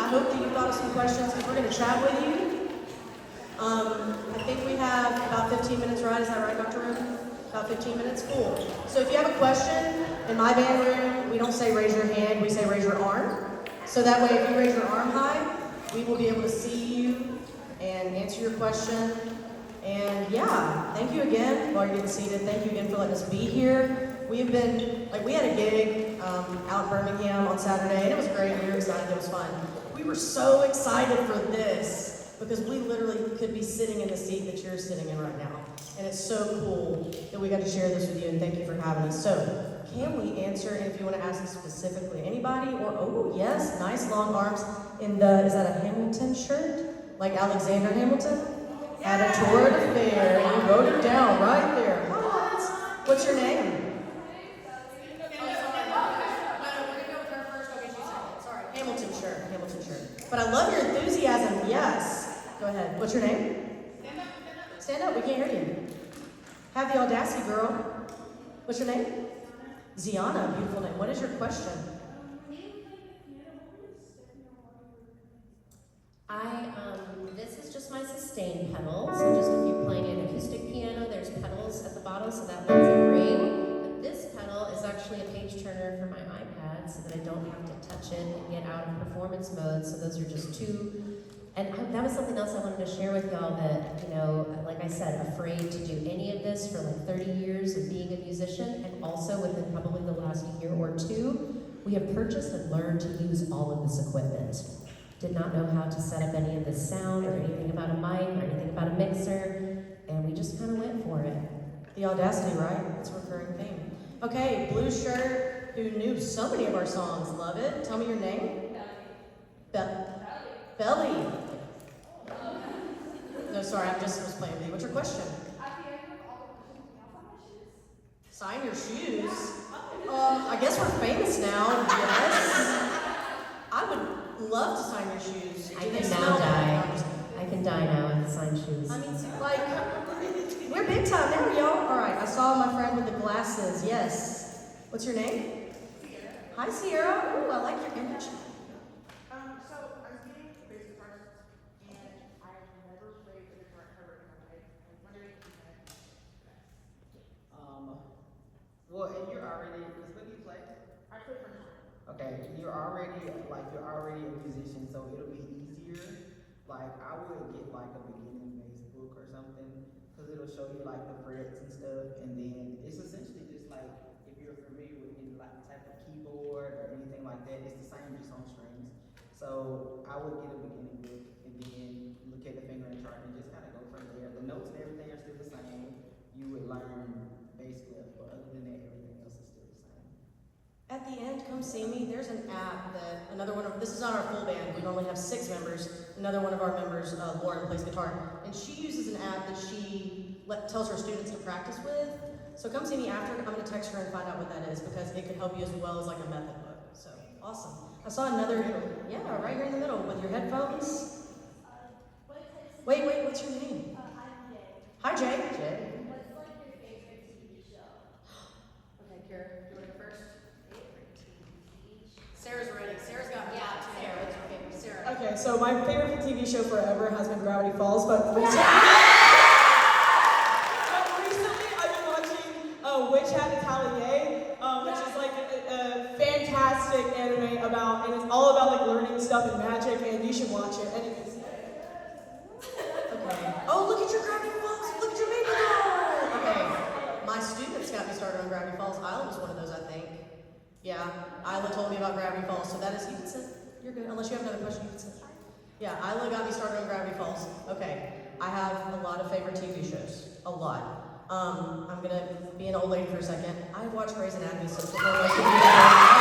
I hope that you thought of some questions because we're going to chat with you. I think we have about 15 minutes, right? Is that right, Dr. Rubin? About 15 minutes? Cool. So if you have a question, in my band room, we don't say raise your hand, we say raise your arm. So that way, if you raise your arm high, we will be able to see you and answer your question. And yeah, thank you again while you're getting seated. Thank you again for letting us be here. We've been, we had a gig out in Birmingham on Saturday, and it was great. We were excited. It was fun. We were so excited for this because we literally could be sitting in the seat that you're sitting in right now. And it's so cool that we got to share this with you, and thank you for having us. So, can we answer, and if you want to ask specifically anybody, or, oh, yes, nice long arms in the, is that a Hamilton shirt? Like Alexander Hamilton? At a tour at a fair, and you wrote it down right there. What's your name? Hamilton shirt. But I love your enthusiasm, yes. Go ahead. What's your name? Stand up, we can't hear you. Have the audacity, girl. What's your name? Ziana, beautiful name. What is your question? This is just my sustain pedal. So just if you're playing an acoustic piano, there's pedals at the bottom, so that lets it ring. But this pedal is actually a page turner for my iPad, so that I don't have to touch it and get out of performance mode. So those are just two. And that was something else I wanted to share with y'all that, you know, like I said, afraid to do any of this for like 30 years of being a musician, and also within probably the last year or two, we have purchased and learned to use all of this equipment. Did not know how to set up any of this sound or anything about a mic or anything about a mixer, and we just kind of went for it. The audacity, right? It's a recurring theme. Okay, blue shirt, who knew so many of our songs. Love it. Tell me your name. Belly. No, sorry, I just was playing with you. What's your question? Sign your shoes? I guess we're famous now. Yes. I would love to sign your shoes. I can now die. I can die now and sign shoes. I mean, like, we're big time now, y'all. All right, I saw my friend with the glasses. Yes. What's your name? Sierra. Hi, Sierra. Ooh, I like your image. Well, and you're already, because when you play? I play for now. Okay, you're already a musician, so it'll be easier. Like, I would get like a beginning bass book or something, because it'll show you like the frets and stuff, and then it's essentially just like, if you're familiar with any like type of keyboard or anything like that, it's the same, just on strings. So I would get a beginning book, and then look at the fingering chart and just kind of go from there. The notes and everything are still the same. You would learn bass clef, but other than that, everything else is still the same. At the end, come see me. There's an app that another one of, this is not our full band, we normally have 6 members. Another one of our members, Lauren, plays guitar, and she uses an app that she tells her students to practice with. So come see me after. I'm going to text her and find out what that is, because it could help you as well as like a method book. So awesome. I saw another, yeah, right here in the middle with your headphones. Wait, what's your name? I'm Jay. Hi, Jay. What's like your favorite TV show? Okay, Kara, do you want to go first? Favorite TV show? Sarah's ready. Sarah's got me. Yeah, Sarah, what's your favorite? Sarah. Okay, so my favorite TV show forever has been Gravity Falls, but recently I've been watching Witch Hat Atelier, which is like a fantastic anime about, and it's all about like learning stuff in magic, and you should watch it. And it's Okay. Oh, look at your Gravity Falls. Look at your baby doll. Okay. My students got me started on Gravity Falls. Isla was one of those, I think. Yeah. Isla told me about Gravity Falls, so that is, you can sit. You're good. Unless you have another question, you can sit. Yeah, Isla got me started on Gravity Falls. Okay. I have a lot of favorite TV shows. A lot. I'm gonna be an old lady for a second. I watched Grey's Anatomy since before most of you were born.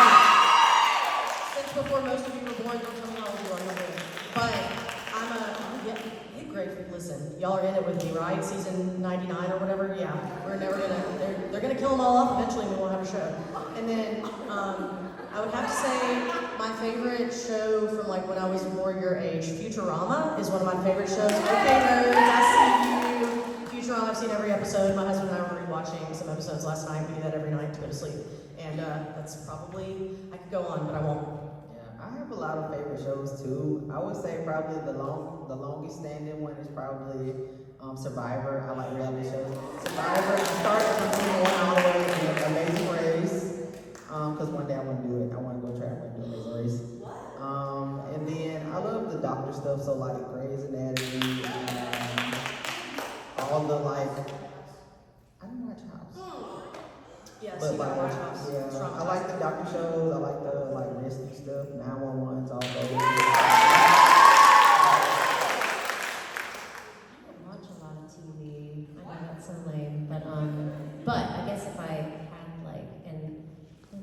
Since before most of you were born, don't tell me how old you are, no way. But I'm a great. Listen, y'all are in it with me, right? Season 99 or whatever. Yeah, we're never gonna. They're gonna kill them all off eventually. And we won't have a show. And then I would have to say my favorite show from like when I was more your age, Futurama, is one of my favorite shows. Okay, nerds, I see you. Futurama, I've seen every episode. My husband and I were rewatching some episodes last night. We do that every night to go to sleep. And that's probably, I could go on, but I won't. Yeah, I I have a lot of favorite shows too. I would say probably the longest standing one is probably Survivor. I like reality shows. Survivor. I started from season 1 all the way to Amazing Race. Because one day I want to do it. I want to go travel and do Amazing Race. And then I love the doctor stuff. So like Grey's Anatomy, all the like. I don't watch House. Yes, But you gotta watch House. yeah, Strong I like the doctor shows. I like the like rescue stuff, 911s, all those. I don't watch a lot of TV. I know that's so lame, but I guess if I had like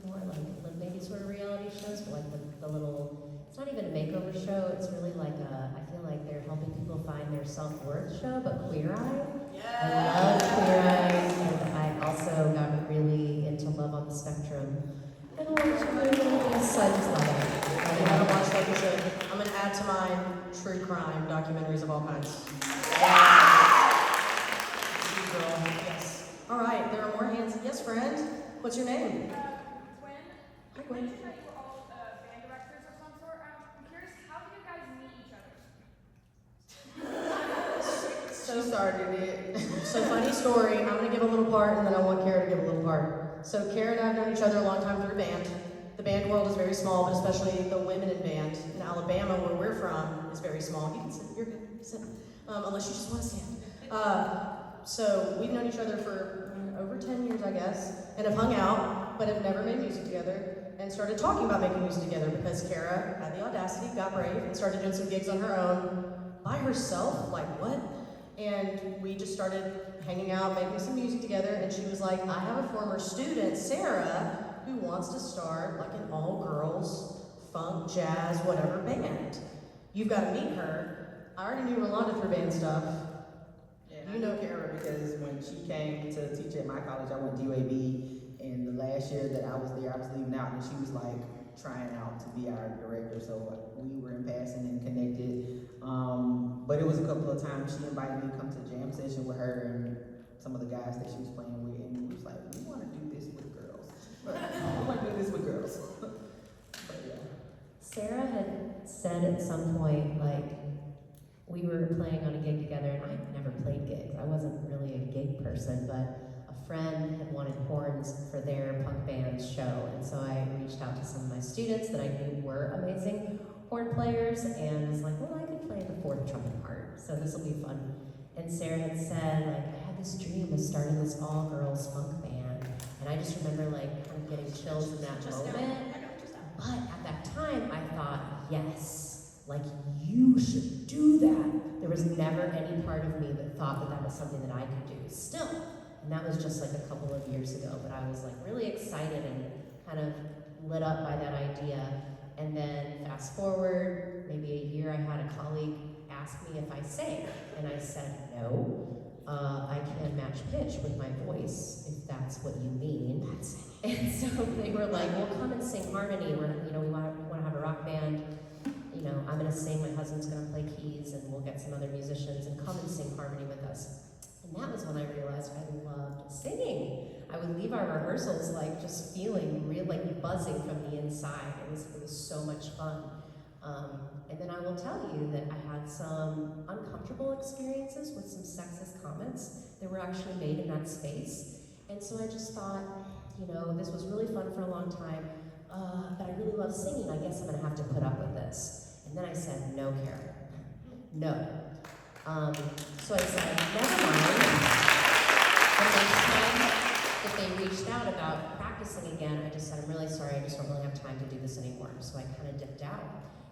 more like maybe sort of reality shows, but like the little. It's not even a makeover show. It's really like I feel like they're helping people find their self-worth show, but Queer Eye. I love Queer Eye, and I also got really into Love on the Spectrum. And I watched movies, so I just love it. You gotta watch that, you should. I'm gonna add to my true crime documentaries of all kinds. Girl, yes. All right, there are more hands. Yes, friend. What's your name? Gwen, Hi, you Gwen. mentioned that you were all band directors of some sort. I'm curious, how do you guys meet each other? She started it. So funny story. I'm gonna give a little part, and then I want Kara to give a little part. So Kara and I have known each other a long time through band. The band world is very small, but especially the women in band in Alabama, where we're from, is very small. You can sit. You're good. Sit. Unless you just want to stand. So we've known each other for over 10 years, I guess, and have hung out, but have never made music together, and started talking about making music together because Kara had the audacity, got brave, and started doing some gigs on her own by herself. Like, what? And we just started hanging out, making some music together, and she was like, I have a former student, Sarah, who wants to start like an all-girls, funk, jazz, whatever band. You've got to meet her. I already knew Rolanda through band stuff. And I know Kara because when she came to teach at my college, I went to UAB, and the last year that I was there, I was leaving out, and she was like trying out to be our director, so we were in passing and connected. But it was a couple of times she invited me to come to a jam session with her and some of the guys that she was playing with, and we was like, we want to do this with girls. We want to do this with girls. But yeah. Sarah had said at some point, like, we were playing on a gig together, and I had never played gigs. I wasn't really a gig person, but a friend had wanted horns for their punk band's show, and so I reached out to some of my students that I knew were amazing horn players, and was like, well, I could play the fourth trumpet part, so this will be fun. And Sarah had said, like, I had this dream of starting this all-girls funk band, and I just remember, like, kind of getting chills in that moment. But at that time, I thought, yes, like, you should do that. There was never any part of me that thought that that was something that I could do still. And that was just like a couple of years ago, but I was like really excited and kind of lit up by that idea. And then fast forward, maybe a year, I had a colleague ask me if I sang, and I said, no, I can match pitch with my voice, if that's what you mean. And so they were like, well, come and sing harmony. We want to have a rock band. I'm gonna sing, my husband's gonna play keys, and we'll get some other musicians, and come and sing harmony with us. And that was when I realized I loved singing. I would leave our rehearsals like just feeling real, like buzzing from the inside. It was so much fun. And then I will tell you that I had some uncomfortable experiences with some sexist comments that were actually made in that space. And so I just thought, this was really fun for a long time, but I really love singing. I guess I'm gonna have to put up with this. And then I said, no, Karen, no. So I said, never mind. The next time that they reached out about practicing again, I just said, I'm really sorry, I just don't really have time to do this anymore. So I kind of dipped out.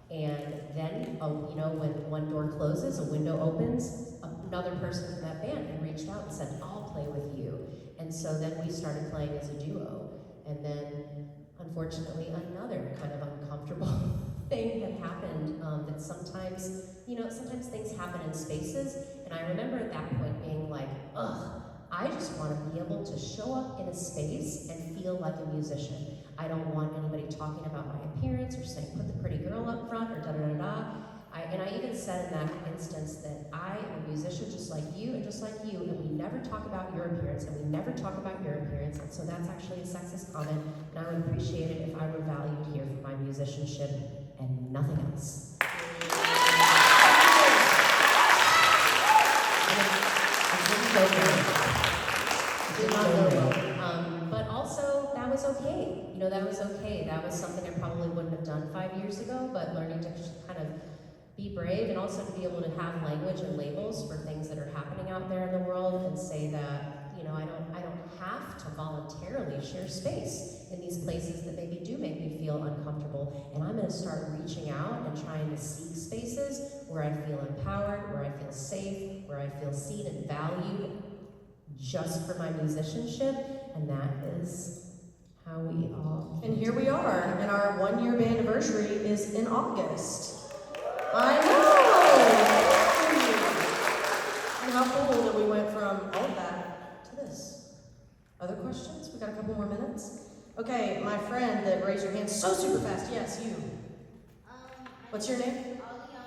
And then, when one door closes, a window opens, another person from that band had reached out and said, I'll play with you. And so then we started playing as a duo. And then, unfortunately, another kind of uncomfortable thing had happened that sometimes things happen in spaces, and I remember at that point being like, I just want to be able to show up in a space and feel like a musician. I don't want anybody talking about my appearance or saying, put the pretty girl up front or da-da-da-da. And I even said in that instance that I am a musician just like you and just like you, and we never talk about your appearance, and we never talk about your appearance, and so that's actually a sexist comment, and I would appreciate it if I were valued here for my musicianship and nothing else. It didn't go well. It did not go well. But also, that was okay. You know, that was okay. That was something I probably wouldn't have done 5 years ago, but learning to just kind of be brave and also to be able to have language and labels for things that are happening out there in the world and say that, you know, I don't have to voluntarily share space in these places that maybe do make me feel uncomfortable. And I'm going to start reaching out and trying to seek spaces where I feel empowered, where I feel safe, where I feel seen and valued just for my musicianship. And that is how we all. And here we are, and our 1 year band anniversary is in August. I know! And how cool that we went from all of that to this. Other questions? We got a couple more minutes. Okay, my friend that raised your hand so super fast. Yes, you. What's your name? Aliana.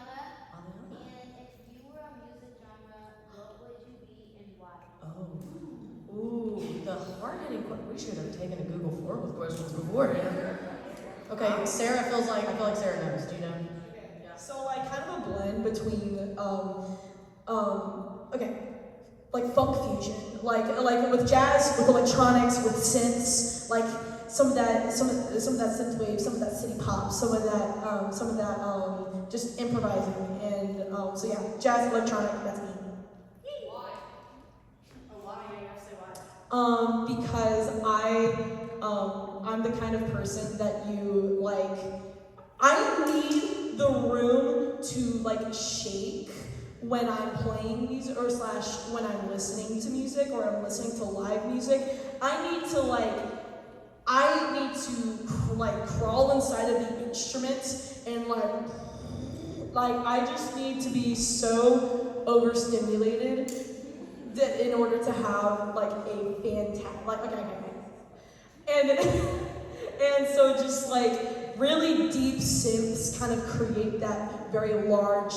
Aliana. And if you were a music genre, what would you be and why? Oh. Ooh, the hard-hitting question. We should have taken a Google form with questions beforehand. Okay, Sarah I feel like Sarah knows. Do you know? So like kind of a blend between okay, like funk fusion, like with jazz, with electronics, with synths, like some of that synth wave, some of that city pop, some of that just improvising, and so yeah, jazz, electronic, that's me. Why? Oh, why? Yeah, you have to say why. Because I'm the kind of person that you like. I need the room to like shake when I'm playing music or / when I'm listening to music or I'm listening to live music. I need to crawl inside of the instrument and like I just need to be so overstimulated that in order to have like a fantastic and so just like really deep synths kind of create that very large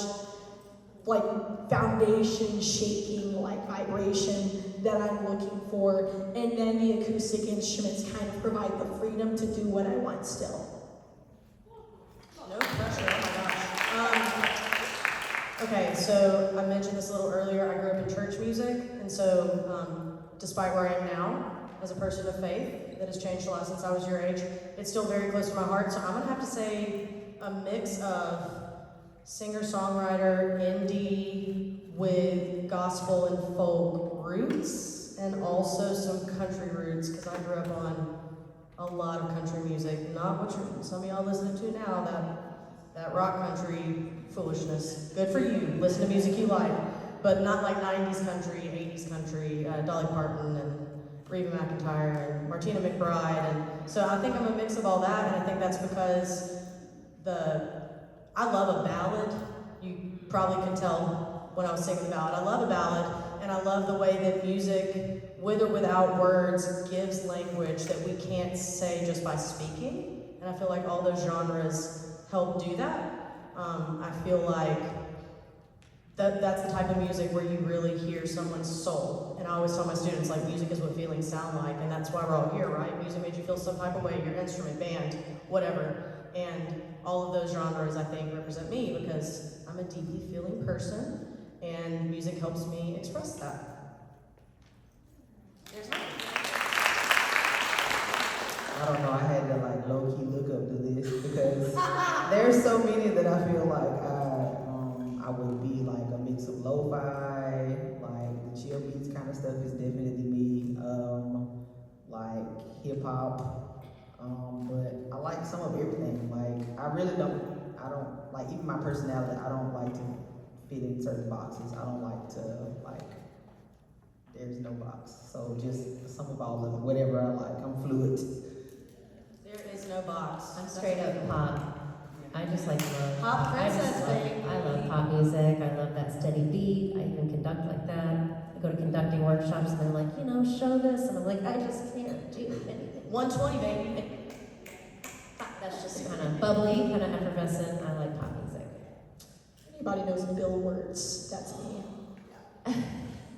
like foundation shaking like vibration that I'm looking for, and then the acoustic instruments kind of provide the freedom to do what I want still. No pressure, oh my gosh. Okay, so I mentioned this a little earlier. I grew up in church music, and so despite where I am now, as a person of faith that has changed a lot since I was your age, it's still very close to my heart. So I'm gonna have to say a mix of singer-songwriter, indie with gospel and folk roots, and also some country roots, because I grew up on a lot of country music. Not what some of y'all listening to now, that rock country foolishness. Good for you, listen to music you like, but not like 90s country, 80s country, Dolly Parton and Reba McEntire and Martina McBride, and so I think I'm a mix of all that, and I think that's because I love a ballad. You probably can tell when I was singing the ballad. I love a ballad, and I love the way that music, with or without words, gives language that we can't say just by speaking, and I feel like all those genres help do that. I feel like that's the type of music where you really hear someone's soul. And I always tell my students, like, music is what feelings sound like, and that's why we're all here, right? Music made you feel some type of way, your instrument, band, whatever. And all of those genres, I think, represent me because I'm a deeply feeling person, and music helps me express that. There's one. I don't know, I had to like low-key look up the list because there's so many that I feel like I would be like a mix of lo-fi, like the chill beats kind of stuff is definitely me, like hip-hop, but I like some of everything. Like I don't like, even my personality, I don't like to fit in certain boxes. I don't like to there's no box. So just some of all of it, whatever I like, I'm fluid. There is no box. I'm straight up pop. I just like love Pop princess, baby. I love pop music. I love that steady beat. I even conduct like that. I go to conducting workshops and they're like, show this. And I'm like, I just can't do anything. 120, baby. That's just kind of bubbly, kind of effervescent. I like pop music. Anybody knows Bill Words? That's me.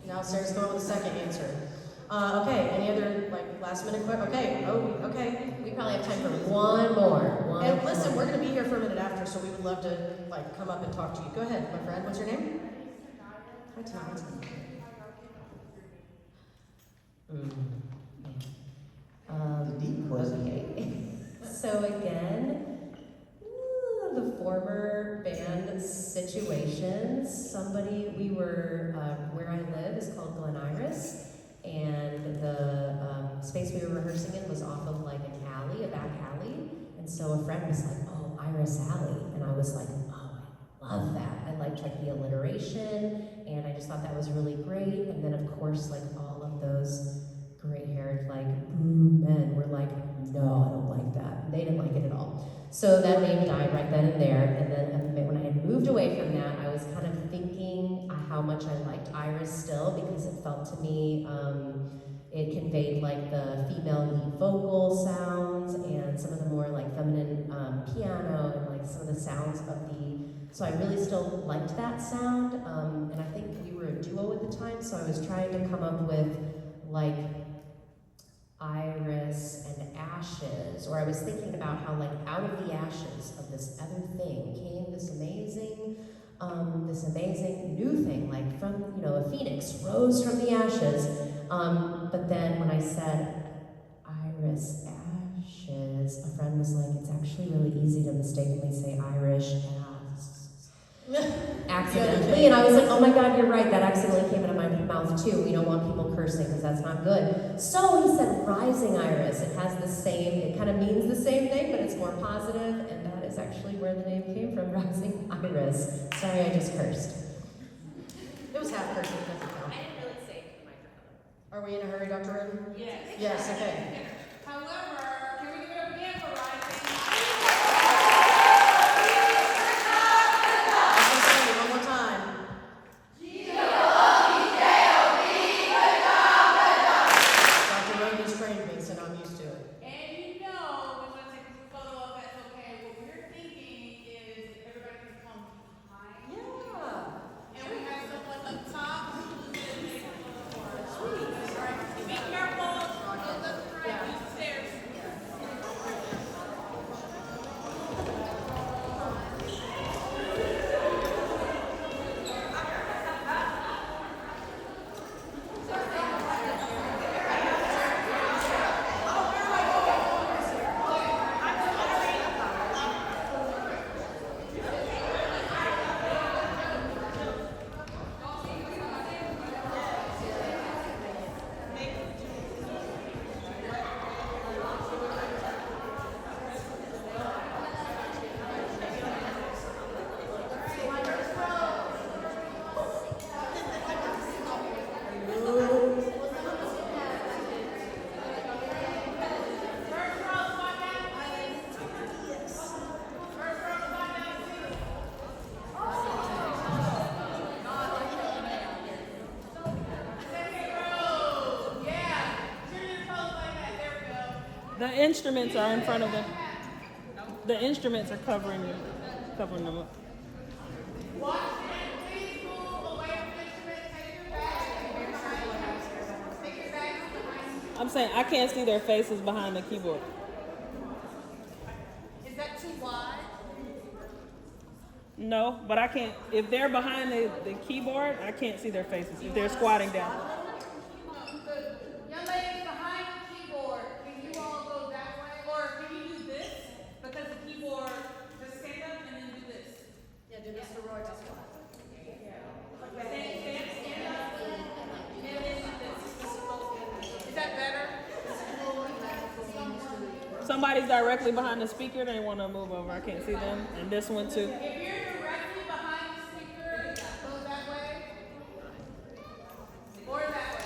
Now Sarah's going with the second answer. Okay, any other last minute questions? Okay, okay. We probably have time for one more. And listen, we're gonna be be here for a minute after, so we would love to like come up and talk to you. Go ahead, my friend. What's your name? Hi, Tom. Deep question. Okay. So again, the former band situations. We were, where I live is called Glen Iris, and the space we were rehearsing in was off of like an alley, a back alley. And so a friend was like, "Oh, Iris Alley," and I was like, "Oh, I love that." I liked like the alliteration, and I just thought that was really great. And then of course, like all of those gray-haired like men were like, "No, I don't like that." They didn't like it at all. So that name died right then and there. And then when I had moved away from that, I was kind of thinking how much I liked Iris still, because it felt to me, it conveyed like the female lead vocal sounds and some of the more like feminine piano and like some of the sounds of so I really still liked that sound. And I think we were a duo at the time, so I was trying to come up with like Iris and ashes, or I was thinking about how like out of the ashes of this other thing came this amazing new thing, like from, a phoenix rose from the ashes. But then when I said Iris ashes, a friend was like, "It's actually really easy to mistakenly say Irish ass." Accidentally, and I was like, "Oh my God, you're right, that accidentally came out of my mouth too. We don't want people cursing because that's not good." So he said rising iris. It has it kind of means the same thing, but it's more positive, and that is actually where the name came from, rising iris. Sorry, I just cursed. It was half cursing, doesn't count. I didn't really say it to the microphone. Are we in a hurry, Dr. Roden? Yes. Yes, okay. However, can we give it up again for rising? One more time. Dr. Roden has trained me, so now I'm used to it. And we want to take a photo of that's okay. What we're thinking is everybody can come behind. Yeah. And we have someone up top who's going to take a photo for us. All right. Be careful. Don't let the crowd use the stairs. The instruments are in front of them. The instruments are covering them up. Watch and please move away from the instrument. Take your bag. Take your bag behind you. I'm saying I can't see their faces behind the keyboard. Is that too wide? No, but I can't. If they're behind the keyboard, I can't see their faces. If they're squatting down. The young lady behind the keyboard, can you all go that way? Or can you do this? Because the keyboard, just stand up and then do this. Yeah, do this for Roy. Just one. Stand up and then do this. Is that better? Somebody's directly behind the speaker. They want to move over. I can't see them. And this one too. If you're directly behind the speaker, go that way. Or that way.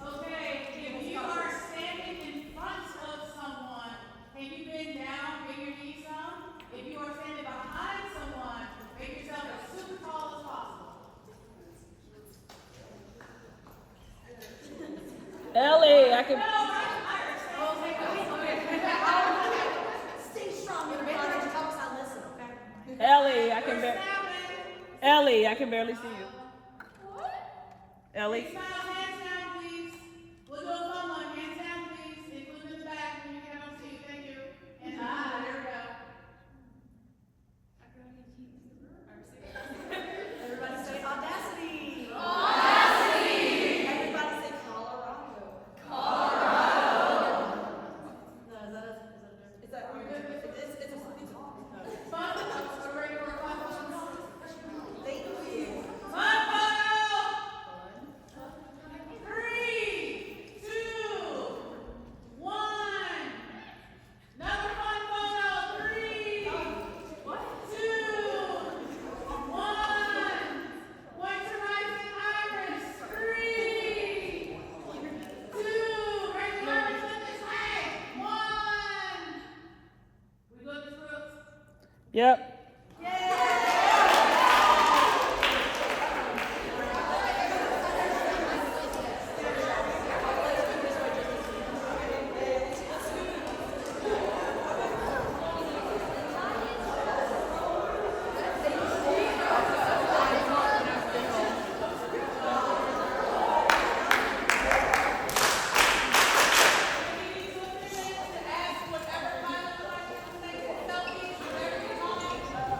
Okay, if you are Ellie, I can. Stay strong, everybody. Helps I listen, okay? Ellie, Ellie, I can barely see you. Ellie. Big smile, hands down, please. We'll do a fun one. Hands down, please. Include in the back when you get on to you. Thank you. And there we go. Everybody say audacity. Audacity. Everybody say Colorado. Colorado. No, is that a Fun. We're ready for a fun one. thank you. Fun photo. 3, 2, 1. Another fun photo. 3, 2, 1. Point to rising iris. 3, 2. Raise the iris up this way. 1. We go this route. Yep.